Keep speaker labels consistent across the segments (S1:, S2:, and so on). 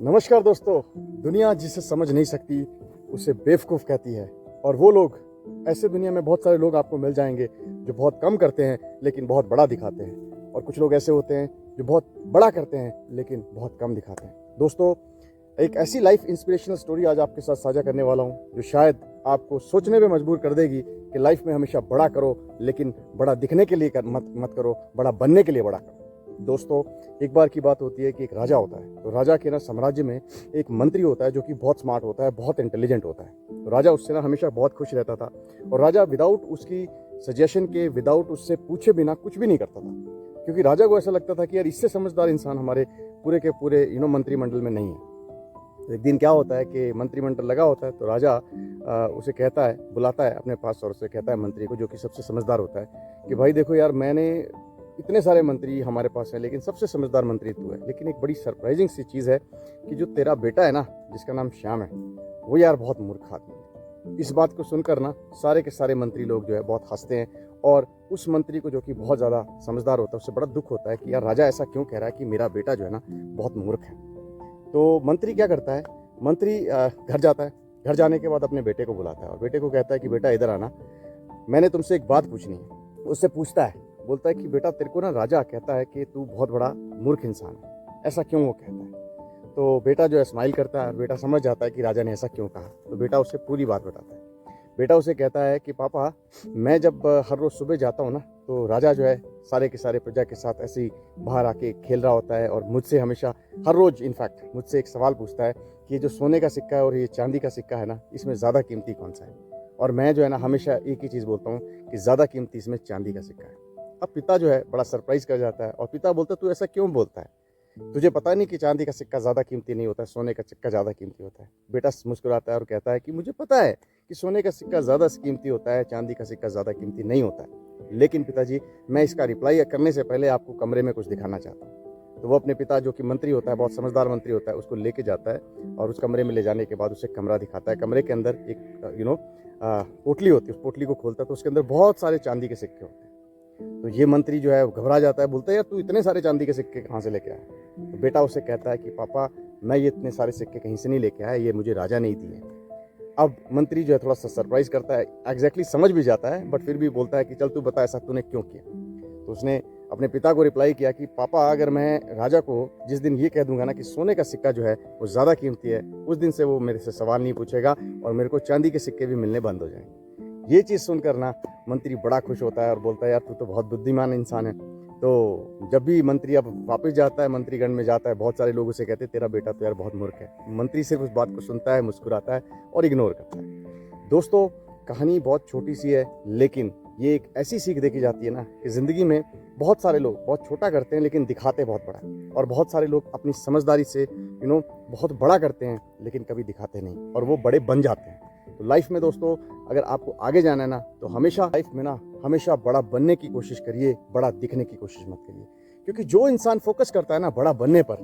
S1: नमस्कार दोस्तों। दुनिया जिसे समझ नहीं सकती उसे बेवकूफ़ कहती है। और वो लोग, ऐसे दुनिया में बहुत सारे लोग आपको मिल जाएंगे जो बहुत कम करते हैं लेकिन बहुत बड़ा दिखाते हैं, और कुछ लोग ऐसे होते हैं जो बहुत बड़ा करते हैं लेकिन बहुत कम दिखाते हैं। दोस्तों, एक ऐसी लाइफ इंस्पिरेशनल स्टोरी आज आपके साथ साझा करने वाला हूँ जो शायद आपको सोचने पे मजबूर कर देगी कि लाइफ में हमेशा बड़ा करो, लेकिन बड़ा दिखने के लिए मत करो, बड़ा बनने के लिए बड़ा करो। दोस्तों, एक बार की बात होती है कि एक राजा होता है। तो राजा के साम्राज्य में एक मंत्री होता है जो कि बहुत स्मार्ट होता है, बहुत इंटेलिजेंट होता है। तो राजा उससे हमेशा बहुत खुश रहता था, और राजा विदाउट उसकी सजेशन के, विदाउट उससे पूछे बिना कुछ भी नहीं करता था, क्योंकि राजा को ऐसा लगता था कि यार इससे समझदार इंसान हमारे पूरे के पूरे मंत्रिमंडल में नहीं है। एक दिन क्या होता है कि मंत्रिमंडल लगा होता है, तो राजा उसे कहता है, बुलाता है अपने पास और उसे कहता है, मंत्री को, जो कि सबसे समझदार होता है, कि भाई देखो यार, मैंने इतने सारे मंत्री हमारे पास हैं लेकिन सबसे समझदार मंत्री तू है, लेकिन एक बड़ी सरप्राइजिंग सी चीज़ है कि जो तेरा बेटा है ना, जिसका नाम श्याम है, वो यार बहुत मूर्ख आदमी है। इस बात को सुनकर सारे के सारे मंत्री लोग जो है बहुत हंसते हैं, और उस मंत्री को, जो कि बहुत ज़्यादा समझदार होता है, उससे बड़ा दुख होता है कि यार राजा ऐसा क्यों कह रहा है कि मेरा बेटा जो है बहुत मूर्ख है। तो मंत्री क्या करता है, मंत्री घर जाता है। घर जाने के बाद अपने बेटे को बुलाता है और बेटे को कहता है कि बेटा इधर आना, मैंने तुमसे एक बात पूछनी है। उससे पूछता है, बोलता है कि बेटा तेरे को राजा कहता है कि तू बहुत बड़ा मूर्ख इंसान है, ऐसा क्यों वो कहता है। तो बेटा जो है स्माइल करता है, और बेटा समझ जाता है कि राजा ने ऐसा क्यों कहा। तो बेटा उससे पूरी बात बताता है। बेटा उसे कहता है कि पापा, मैं जब हर रोज़ सुबह जाता हूँ ना, तो राजा जो है सारे के सारे प्रजा के साथ ऐसे ही बाहर आके खेल रहा होता है, और मुझसे हमेशा हर रोज़ इनफैक्ट मुझसे एक सवाल पूछता है कि ये जो सोने का सिक्का है और ये चांदी का सिक्का है ना, इसमें ज़्यादा कीमती कौन सा है। और मैं जो है हमेशा एक ही चीज़ बोलता हूँ कि ज़्यादा कीमती इसमें चांदी का सिक्का है। अब पिता जो है बड़ा सरप्राइज कर जाता है, और पिता बोलता है, तू ऐसा क्यों बोलता है, तुझे पता नहीं कि चांदी का सिक्का ज़्यादा कीमती नहीं होता है, सोने का सिक्का ज़्यादा कीमती होता है। बेटा मुस्कुराता है और कहता है कि मुझे पता है कि सोने का सिक्का ज़्यादा कीमती होता है, चांदी का सिक्का ज़्यादा कीमती नहीं होता है, लेकिन पिताजी, मैं इसका रिप्लाई करने से पहले आपको कमरे में कुछ दिखाना चाहता हूँ। तो वो अपने पिता, जो कि मंत्री होता है, बहुत समझदार मंत्री होता है, उसको लेके जाता है, और उस कमरे में ले जाने के बाद उसे कमरा दिखाता है। कमरे के अंदर एक पोटली होती है, उस पोटली को खोलता है तो उसके अंदर बहुत सारे चांदी के सिक्के होते हैं। तो ये मंत्री जो है घबरा जाता है, बोलता है, यार तू इतने सारे चांदी के सिक्के कहाँ से लेके आया। तो बेटा उसे कहता है कि पापा, मैं ये इतने सारे सिक्के कहीं से नहीं लेके आया, ये मुझे राजा ने ही दिए। अब मंत्री जो है थोड़ा सा सरप्राइज करता है, एग्जैक्टली समझ भी जाता है, बट फिर भी बोलता है कि चल तू बता, ऐसा तूने क्यों किया। तो उसने अपने पिता को रिप्लाई किया कि पापा, अगर मैं राजा को जिस दिन ये कह दूंगा ना कि सोने का सिक्का जो है वो ज़्यादा कीमती है, उस दिन से वो मेरे से सवाल नहीं पूछेगा और मेरे को चांदी के सिक्के भी मिलने बंद हो जाएंगे। ये चीज़ सुनकर मंत्री बड़ा खुश होता है और बोलता है, यार तू तो बहुत बुद्धिमान इंसान है। तो जब भी मंत्री अब वापस जाता है, मंत्रीगण में जाता है, बहुत सारे लोग उसे कहते हैं, तेरा बेटा तो यार बहुत मूर्ख है। मंत्री सिर्फ उस बात को सुनता है, मुस्कुराता है और इग्नोर करता है। दोस्तों, कहानी बहुत छोटी सी है, लेकिन ये एक ऐसी सीख देखी जाती है ना कि ज़िंदगी में बहुत सारे लोग बहुत छोटा करते हैं लेकिन दिखाते बहुत बड़ा है, और बहुत सारे लोग अपनी समझदारी से बहुत बड़ा करते हैं लेकिन कभी दिखाते नहीं, और वो बड़े बन जाते हैं। तो लाइफ में दोस्तों, अगर आपको आगे जाना है ना, तो हमेशा लाइफ में हमेशा बड़ा बनने की कोशिश करिए, बड़ा दिखने की कोशिश मत करिए। क्योंकि जो इंसान फोकस करता है ना बड़ा बनने पर,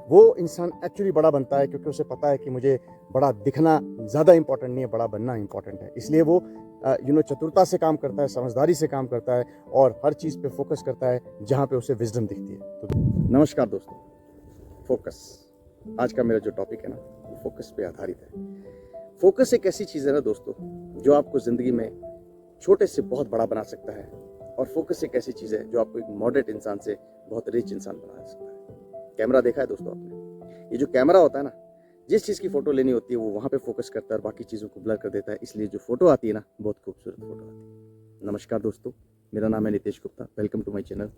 S1: वो इंसान एक्चुअली बड़ा बनता है, क्योंकि उसे पता है कि मुझे बड़ा दिखना ज़्यादा इंपॉर्टेंट नहीं है, बड़ा बनना इंपॉर्टेंट है। इसलिए वो चतुरता से काम करता है, समझदारी से काम करता है, और हर चीज़ पे फोकस करता है जहाँ पे उसे विजडम दिखती है। तो नमस्कार दोस्तों, फोकस आज का मेरा जो टॉपिक है ना, वो फोकस पे आधारित है। फोकस एक ऐसी चीज़ है ना दोस्तों, जो आपको ज़िंदगी में छोटे से बहुत बड़ा बना सकता है, और फोकस एक ऐसी चीज़ है जो आपको एक मॉडरेट इंसान से बहुत रिच इंसान बना सकता है। कैमरा देखा है दोस्तों आपने? ये जो कैमरा होता है ना, जिस चीज़ की फ़ोटो लेनी होती है वो वहाँ पे फोकस करता है और बाकी चीज़ों को ब्लर कर देता है, इसलिए जो फ़ोटो आती है ना, बहुत खूबसूरत फ़ोटो आती है। नमस्कार दोस्तों, मेरा नाम है Nitesh Gupta. Welcome to my channel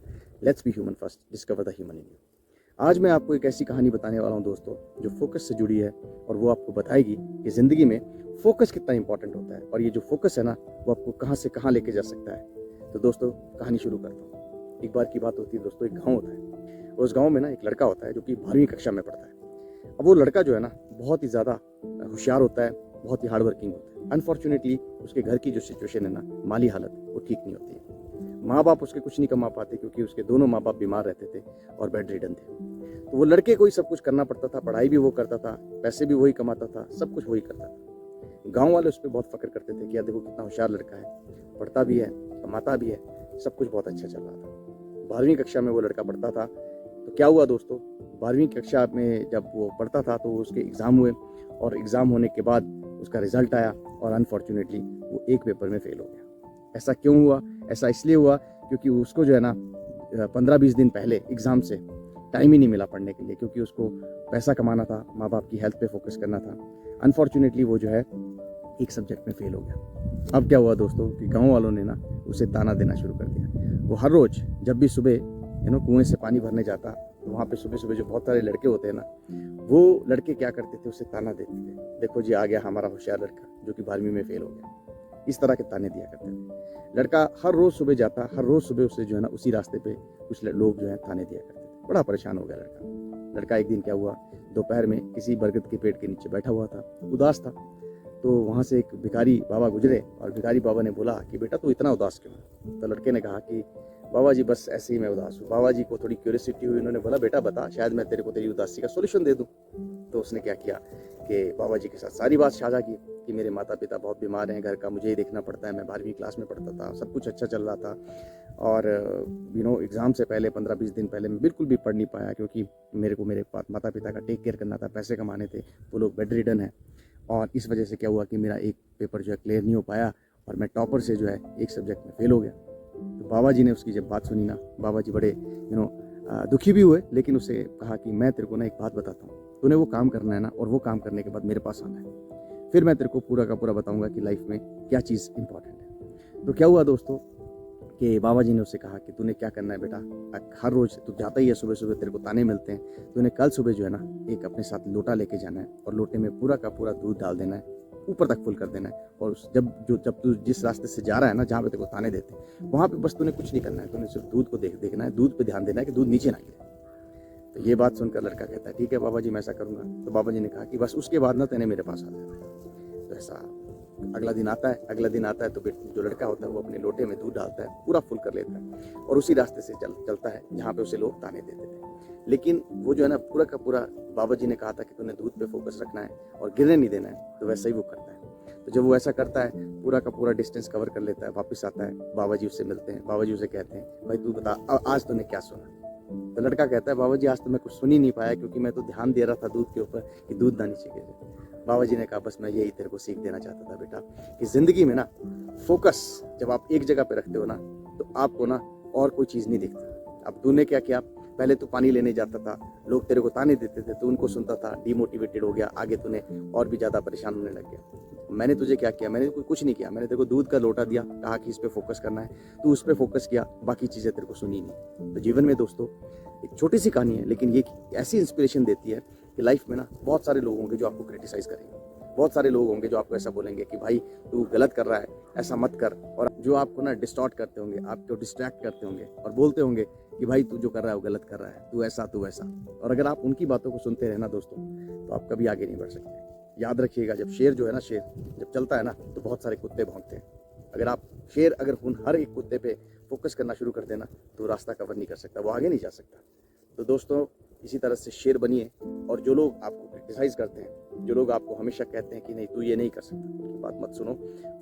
S1: let's be human first, discover the human in you. आज मैं आपको एक ऐसी कहानी बताने वाला हूँ दोस्तों, जो फोकस से जुड़ी है, और वो आपको बताएगी कि ज़िंदगी में फोकस कितना इंपॉर्टेंट होता है, और ये जो फोकस है ना, वो आपको कहाँ से कहाँ लेके जा सकता है। तो दोस्तों, कहानी शुरू करता हूँ। एक बार की बात होती है दोस्तों, एक गाँव होता है। उस गाँव में ना एक लड़का होता है जो कि 12वीं कक्षा में पढ़ता है। अब वो लड़का जो है ना, बहुत ही ज़्यादा होशियार होता है, बहुत ही हार्ड वर्किंग होता है। अनफॉर्चुनेटली उसके घर की जो सिचुएशन है ना, माली हालत, वो ठीक नहीं होती है। माँ बाप उसके कुछ नहीं कमा पाते, क्योंकि उसके दोनों माँ बाप बीमार रहते थे और बेड रिडन थे। तो वो लड़के को ही सब कुछ करना पड़ता था, पढ़ाई भी वो करता था, पैसे भी वही कमाता था, सब कुछ वही करता था। गाँव वाले उस पर बहुत फक्र करते थे कि यार देखो कितना होशियार लड़का है, पढ़ता भी है, कमाता भी है, सब कुछ बहुत अच्छा चल रहा था। 12वीं कक्षा में वो लड़का पढ़ता था, तो क्या हुआ दोस्तों, 12वीं कक्षा में जब वो पढ़ता था तो उसके एग्ज़ाम हुए और एग्ज़ाम होने के बाद उसका रिज़ल्ट आया और अनफॉर्चुनेटली वो एक पेपर में फ़ेल हो गया। ऐसा क्यों हुआ? ऐसा इसलिए हुआ क्योंकि उसको जो है ना 15-20 दिन पहले एग्ज़ाम से टाइम ही नहीं मिला पढ़ने के लिए, क्योंकि उसको पैसा कमाना था, माँ बाप की हेल्थ पे फोकस करना था। अनफॉर्चुनेटली वो जो है एक सब्जेक्ट में फ़ेल हो गया। अब क्या हुआ दोस्तों कि गाँव वालों ने ना उसे ताना देना शुरू कर दिया। वो हर रोज़ जब भी सुबह कुएं से पानी भरने जाता तो वहाँ पे सुबह सुबह जो बहुत सारे लड़के होते हैं ना, वो लड़के क्या करते थे, उसे ताना देते थे, देखो जी आ गया हमारा होशियार लड़का जो कि 12वीं में फ़ेल हो गया। इस तरह के ताने दिया करते थे। लड़का हर रोज़ सुबह जाता, हर रोज़ सुबह उसे जो है ना उसी रास्ते पे कुछ लोग जो है ताने दिया करते थे। बड़ा परेशान हो गया लड़का। एक दिन क्या हुआ, दोपहर में किसी बरगद के पेड़ के नीचे बैठा हुआ था, उदास था। तो वहाँ से एक भिखारी बाबा गुजरे और भिखारी बाबा ने बोला कि बेटा तू इतना उदास क्यों है? तो लड़के ने कहा कि बाबा जी बस ऐसे ही मैं उदास हूँ। बाबा जी को थोड़ी क्यूरियोसिटी हुई, उन्होंने बोला बेटा बता, शायद मैं तेरे को तेरी उदासी का सोल्यूशन दे दूँ। तो उसने क्या किया कि बाबा जी के साथ सारी बात साझा की कि मेरे माता पिता बहुत बीमार हैं, घर का मुझे ही देखना पड़ता है, मैं 12वीं क्लास में पढ़ता था, सब कुछ अच्छा चल रहा था और एग्ज़ाम से पहले 15-20 दिन पहले मैं बिल्कुल भी पढ़ नहीं पाया क्योंकि मेरे को मेरे माता पिता का टेक केयर करना था, पैसे कमाने थे, वो लोग बेड रिडन है और इस वजह से क्या हुआ कि मेरा एक पेपर जो है क्लियर नहीं हो पाया और मैं टॉपर से जो है एक सब्जेक्ट में फ़ेल हो गया। तो बाबा जी ने उसकी जब बात सुनी ना, बाबा जी बड़े दुखी भी हुए, लेकिन उसे कहा कि मैं तेरे को ना एक बात बताता हूँ, तूने वो काम करना है ना और वो काम करने के बाद मेरे पास आना है, फिर मैं तेरे को पूरा का पूरा बताऊँगा कि लाइफ में क्या चीज़ इंपॉर्टेंट है। तो क्या हुआ दोस्तों कि बाबा जी ने उससे कहा कि तूने क्या करना है बेटा, हर रोज़ तू जाता ही है, सुबह सुबह तेरे को ताने मिलते हैं, तूने कल सुबह जो है ना एक अपने साथ लोटा लेके जाना है और लोटे में पूरा का पूरा दूध डाल देना है, ऊपर तक फुल कर देना है और जब तू जिस रास्ते से जा रहा है ना, जहाँ पे तेरे को ताने देते हैं, वहाँ पे बस तूने कुछ नहीं करना है, तूने सिर्फ दूध को देखना है, दूध पे ध्यान देना है कि दूध नीचे ना गिरे। तो ये बात सुनकर लड़का कहता है ठीक है बाबा जी मैं ऐसा करूँगा। तो बाबा जी ने कहा कि बस उसके बाद ना तेने मेरे पास आ जाना है। तो ऐसा अगला दिन आता है तो जो लड़का होता है वो अपने लोटे में दूध डालता है, पूरा फुल कर लेता है और उसी रास्ते से चलता है जहाँ पे उसे लोग ताने देते थे। लेकिन वो जो है ना पूरा का पूरा, बाबा जी ने कहा था कि तूने दूध पे फोकस रखना है और गिरने नहीं देना है, तो वैसा ही वो करता है। तो जब वो ऐसा करता है, पूरा का पूरा डिस्टेंस कवर कर लेता है, वापस आता है, बाबा जी उससे मिलते हैं, बाबा जी उसे कहते हैं भाई तू बता आज तूने क्या सुना? तो लड़का कहता है बाबा जी आज तो मैं कुछ सुन ही नहीं पाया क्योंकि मैं तो ध्यान दे रहा था दूध के ऊपर कि दूध ना नीचे गिरे। बाबा जी ने कहा बस मैं यही तेरे को सीख देना चाहता था बेटा कि ज़िंदगी में ना फोकस जब आप एक जगह पे रखते हो ना तो आपको ना और कोई चीज़ नहीं दिखती। अब तूने क्या किया, पहले तो पानी लेने जाता था, लोग तेरे को ताने देते थे, तो उनको सुनता था, डिमोटिवेटेड हो गया, आगे तूने और भी ज़्यादा परेशान होने लग गया। मैंने तुझे क्या किया, मैंने कुछ नहीं किया, मैंने तेरे को दूध का लोटा दिया, कहा कि इस पे फोकस करना है, तू उस पे फोकस किया, बाकी चीज़ें तेरे को सुनी नहीं। तो जीवन में दोस्तों एक छोटी सी कहानी है, लेकिन ये ऐसी इंस्पिरेशन देती है कि लाइफ में ना बहुत सारे लोग होंगे जो आपको क्रिटिसाइज़ करेंगे, बहुत सारे लोग होंगे जो आपको ऐसा बोलेंगे कि भाई तू गलत कर रहा है, ऐसा मत कर, और जो आपको ना डिस्टॉर्ट करते होंगे, आपको डिस्ट्रैक्ट करते होंगे और बोलते होंगे कि भाई तू जो कर रहा है वो गलत कर रहा है, तू ऐसा तू वैसा। और अगर आप उनकी बातों को सुनते रहना दोस्तों तो आप कभी आगे नहीं बढ़ सकते। याद रखिएगा जब शेर जो है ना, शेर जब चलता है ना तो बहुत सारे कुत्ते भौंकते हैं। अगर उन हर एक कुत्ते पे फोकस करना शुरू कर देना तो रास्ता कवर नहीं कर सकता, वो आगे नहीं जा सकता। तो दोस्तों इसी तरह से शेर बनिए, और जो लोग आपको क्रिटिसाइज़ करते हैं, जो लोग आपको हमेशा कहते हैं कि नहीं तू ये नहीं कर सकता, उनकी बात मत सुनो,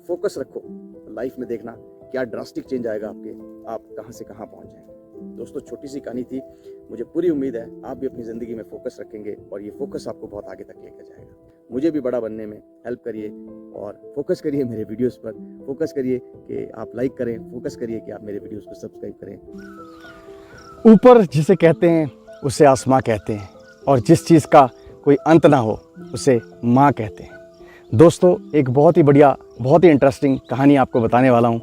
S1: फोकस रखो। लाइफ में देखना क्या ड्रास्टिक चेंज आएगा आपके, आप कहाँ से कहाँ पहुँच जाएंगे। दोस्तों छोटी सी कहानी थी, मुझे पूरी उम्मीद है आप भी अपनी ज़िंदगी में फोकस रखेंगे और ये फोकस आपको बहुत आगे तक लेकर जाएगा। मुझे भी बड़ा बनने में हेल्प करिए और फोकस करिए मेरे वीडियोस पर, फोकस करिए कि आप लाइक करें, फोकस करिए कि आप मेरे वीडियोस को सब्सक्राइब करें।
S2: ऊपर जिसे कहते हैं उसे आसमां कहते हैं, और जिस चीज़ का कोई अंत ना हो उसे माँ कहते हैं। दोस्तों एक बहुत ही बढ़िया, बहुत ही इंटरेस्टिंग कहानी आपको बताने वाला हूँ,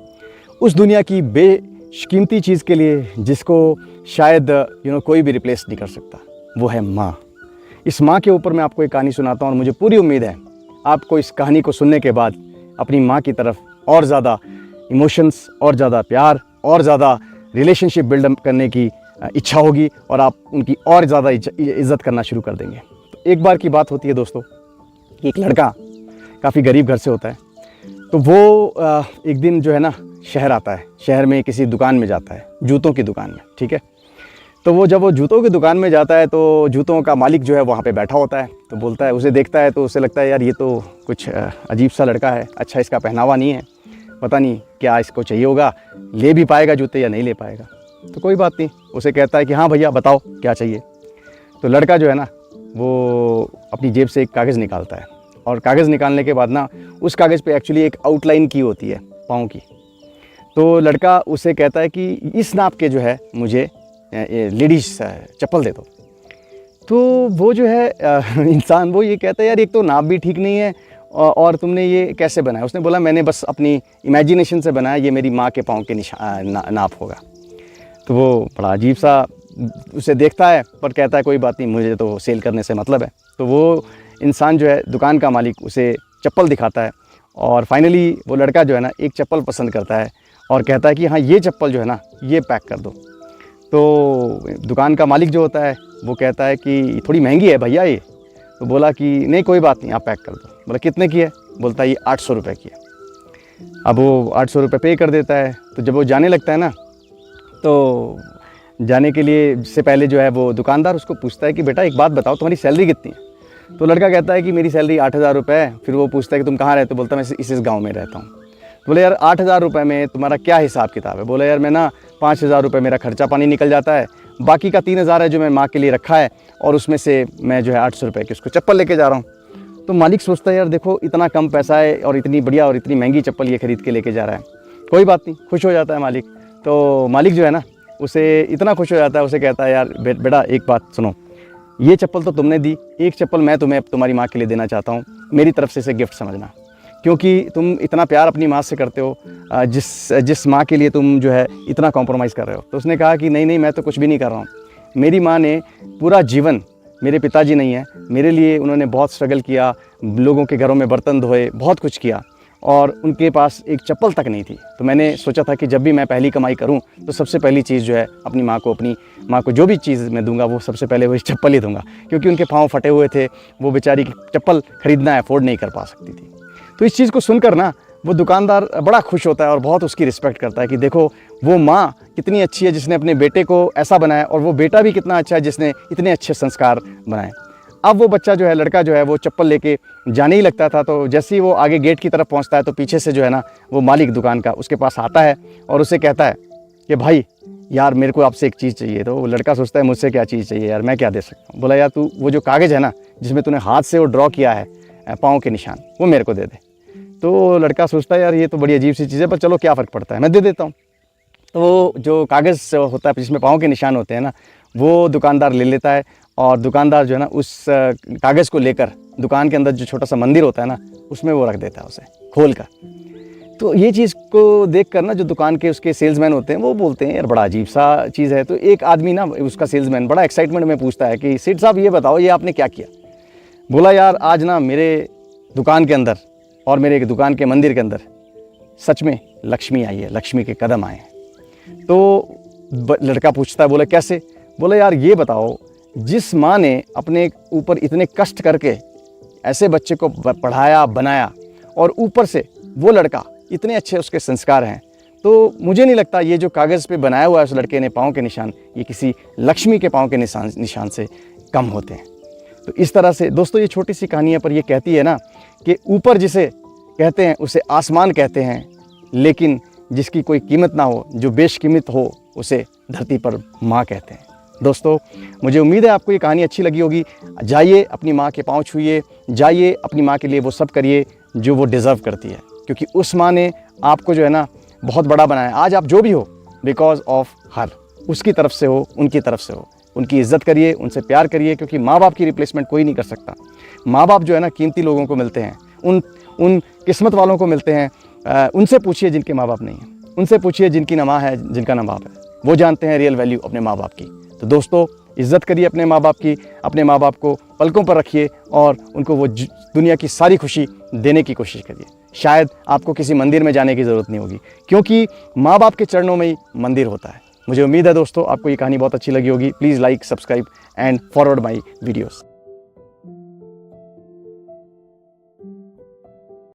S2: उस दुनिया की बेशकीमती चीज़ के लिए जिसको शायद कोई भी रिप्लेस नहीं कर सकता, वो है माँ। इस माँ के ऊपर मैं आपको एक कहानी सुनाता हूँ और मुझे पूरी उम्मीद है आपको इस कहानी को सुनने के बाद अपनी माँ की तरफ और ज़्यादा इमोशंस, और ज़्यादा प्यार, और ज़्यादा रिलेशनशिप बिल्डअप करने की इच्छा होगी और आप उनकी और ज़्यादा इज़्ज़त करना शुरू कर देंगे। तो एक बार की बात होती है दोस्तों कि एक लड़का काफ़ी गरीब घर से होता है, तो वो एक दिन जो है ना शहर आता है, शहर में किसी दुकान में जाता है, जूतों की दुकान में, ठीक है। तो जब वो जूतों की दुकान में जाता है तो जूतों का मालिक जो है वहाँ पे बैठा होता है, तो बोलता है, उसे देखता है तो उसे लगता है यार ये तो कुछ अजीब सा लड़का है, अच्छा इसका पहनावा नहीं है, पता नहीं क्या इसको चाहिए होगा, ले भी पाएगा जूते या नहीं ले पाएगा। तो कोई बात नहीं, उसे कहता है कि हाँ भैया बताओ क्या चाहिए। तो लड़का जो है ना वो अपनी जेब से एक कागज़ निकालता है, और कागज़ निकालने के बाद ना उस कागज़ पे एक्चुअली एक आउटलाइन की होती है पाँव की। तो लड़का उसे कहता है कि इस नाप के जो है मुझे लेडीज़ चप्पल दे दो। तो वो जो है इंसान वो ये कहता है यार एक तो नाप भी ठीक नहीं है, और तुमने ये कैसे बनाया। उसने बोला मैंने बस अपनी इमेजिनेशन से बनाया, ये मेरी माँ के पाँव के नाप होगा। तो वो बड़ा अजीब सा उसे देखता है, पर कहता है कोई बात नहीं, मुझे तो सेल करने से मतलब है। तो वो इंसान जो है दुकान का मालिक उसे चप्पल दिखाता है, और फाइनली वो लड़का जो है ना एक चप्पल पसंद करता है और कहता है कि हाँ ये चप्पल जो है ना ये पैक कर दो। तो दुकान का मालिक जो होता है वो कहता है कि थोड़ी महंगी है भैया ये। तो बोला कि नहीं कोई बात नहीं, आप पैक कर दो। बोला कितने की है? बोलता है ये 800 रुपये की है। अब वो 800 रुपये पे कर देता है। तो जब वो जाने लगता है ना, तो जाने के लिए से पहले जो है वो दुकानदार उसको पूछता है कि बेटा एक बात बताओ, तुम्हारी सैलरी कितनी है? तो लड़का कहता है कि मेरी सैलरी 8000 रुपये है। फिर वो पूछता है कि तुम कहाँ रहते हो? बोलता मैं इस गाँव में रहता हूँ। बोले यार 8000 रुपये में तुम्हारा क्या हिसाब किताब है? बोला यार मैं ना 5000 रुपये मेरा खर्चा पानी निकल जाता है, बाकी का 3000 है जो मैं माँ के लिए रखा है, और उसमें से मैं जो है 800 रुपये की उसको चप्पल लेके जा रहा हूँ। तो मालिक सोचता है यार देखो इतना कम पैसा है और इतनी बढ़िया और इतनी महंगी चप्पल ये ख़रीद के लेके जा रहा है। कोई बात नहीं, खुश हो जाता है मालिक। तो मालिक जो है ना उसे इतना खुश हो जाता है, उसे कहता है यार बेटा एक बात सुनो, ये चप्पल तो तुमने दी, एक चप्पल मैं तुम्हें तुम्हारी माँ के लिए देना चाहता हूँ, मेरी तरफ से इसे गिफ्ट समझना, क्योंकि तुम इतना प्यार अपनी माँ से करते हो, जिस माँ के लिए तुम जो है इतना कॉम्प्रोमाइज़ कर रहे हो। तो उसने कहा कि नहीं मैं तो कुछ भी नहीं कर रहा हूँ। मेरी माँ ने पूरा जीवन, मेरे पिताजी नहीं है, मेरे लिए उन्होंने बहुत स्ट्रगल किया, लोगों के घरों में बर्तन धोए, बहुत कुछ किया, और उनके पास एक चप्पल तक नहीं थी। तो मैंने सोचा था कि जब भी मैं पहली कमाई करूं तो सबसे पहली चीज़ जो है अपनी माँ को जो भी चीज़ मैं दूंगा वो सबसे पहले वही चप्पल ही दूंगा, क्योंकि उनके पाँव फटे हुए थे, वो बेचारी की चप्पल खरीदना अफोर्ड नहीं कर पा सकती थी। तो इस चीज़ को सुनकर ना वो दुकानदार बड़ा खुश होता है और बहुत उसकी रिस्पेक्ट करता है कि देखो वो माँ कितनी अच्छी है जिसने अपने बेटे को ऐसा बनाया, और वो बेटा भी कितना अच्छा है जिसने इतने अच्छे संस्कार बनाए। अब वो बच्चा जो है, लड़का जो है, वो चप्पल लेके जाने ही लगता था। तो जैसे ही वो आगे गेट की तरफ पहुंचता है तो पीछे से जो है ना वो मालिक दुकान का उसके पास आता है और उसे कहता है कि भाई यार मेरे को आपसे एक चीज़ चाहिए। तो वो लड़का सोचता है मुझसे क्या चीज़ चाहिए यार, मैं क्या दे सकता हूँ। बोला यार तू वो जो कागज़ है ना जिसमें तूने हाथ से वो ड्रॉ किया है पाँव के निशान, वो मेरे को दे दे। तो लड़का सोचता है यार ये तो बड़ी अजीब सी चीज़ है, पर चलो क्या फ़र्क पड़ता है, मैं दे देता हूँ। तो वो जो कागज़ होता है जिसमें पाँव के निशान होते हैं ना, वो दुकानदार ले लेता है, और दुकानदार जो है ना उस कागज़ को लेकर दुकान के अंदर जो छोटा सा मंदिर होता है ना उसमें वो रख देता है उसे खोल कर। तो ये चीज़ को देख कर ना जो दुकान के उसके सेल्समैन होते हैं वो बोलते हैं यार बड़ा अजीब सा चीज़ है। तो एक आदमी ना उसका सेल्समैन बड़ा एक्साइटमेंट में पूछता है कि सेठ साहब ये बताओ ये आपने क्या किया? बोला यार आज ना मेरे दुकान के अंदर और मेरे दुकान के मंदिर के अंदर सच में लक्ष्मी आई है, लक्ष्मी के कदम आए हैं। तो लड़का पूछता है, बोला कैसे? बोला यार ये बताओ जिस माँ ने अपने ऊपर इतने कष्ट करके ऐसे बच्चे को पढ़ाया बनाया, और ऊपर से वो लड़का इतने अच्छे उसके संस्कार हैं, तो मुझे नहीं लगता ये जो कागज़ पे बनाया हुआ है उस लड़के ने पाँव के निशान, ये किसी लक्ष्मी के पाँव के निशान से कम होते हैं। तो इस तरह से दोस्तों ये छोटी सी कहानी है, पर ये कहती है ना कि ऊपर जिसे कहते हैं उसे आसमान कहते हैं, लेकिन जिसकी कोई कीमत ना हो, जो बेशकीमत हो, उसे धरती पर माँ कहते हैं। दोस्तों मुझे उम्मीद है आपको ये कहानी अच्छी लगी होगी। जाइए अपनी माँ के पाँव छूइए, जाइए अपनी माँ के लिए वो सब करिए जो वो डिज़र्व करती है, क्योंकि उस माँ ने आपको जो है ना बहुत बड़ा बनाया। आज आप जो भी हो बिकॉज ऑफ हर, उसकी तरफ से हो, उनकी तरफ से हो। उनकी इज़्ज़त करिए, उनसे प्यार करिए, क्योंकि माँ बाप की रिप्लेसमेंट कोई नहीं कर सकता। माँ बाप जो है ना कीमती लोगों को मिलते हैं, उन किस्मत वालों को मिलते हैं। उनसे पूछिए जिनके माँ बाप नहीं हैं, उनसे पूछिए जिनकी ना माँ है जिनका ना बाप है, वो जानते हैं रियल वैल्यू अपने माँ बाप की। तो दोस्तों इज़्ज़त करिए अपने माँ बाप की, अपने माँ बाप को पलकों पर रखिए और उनको वो दुनिया की सारी खुशी देने की कोशिश करिए। शायद आपको किसी मंदिर में जाने की ज़रूरत नहीं होगी, क्योंकि माँ बाप के चरणों में ही मंदिर होता है। मुझे उम्मीद है दोस्तों आपको ये कहानी बहुत अच्छी लगी होगी। Please like, subscribe and forward my videos.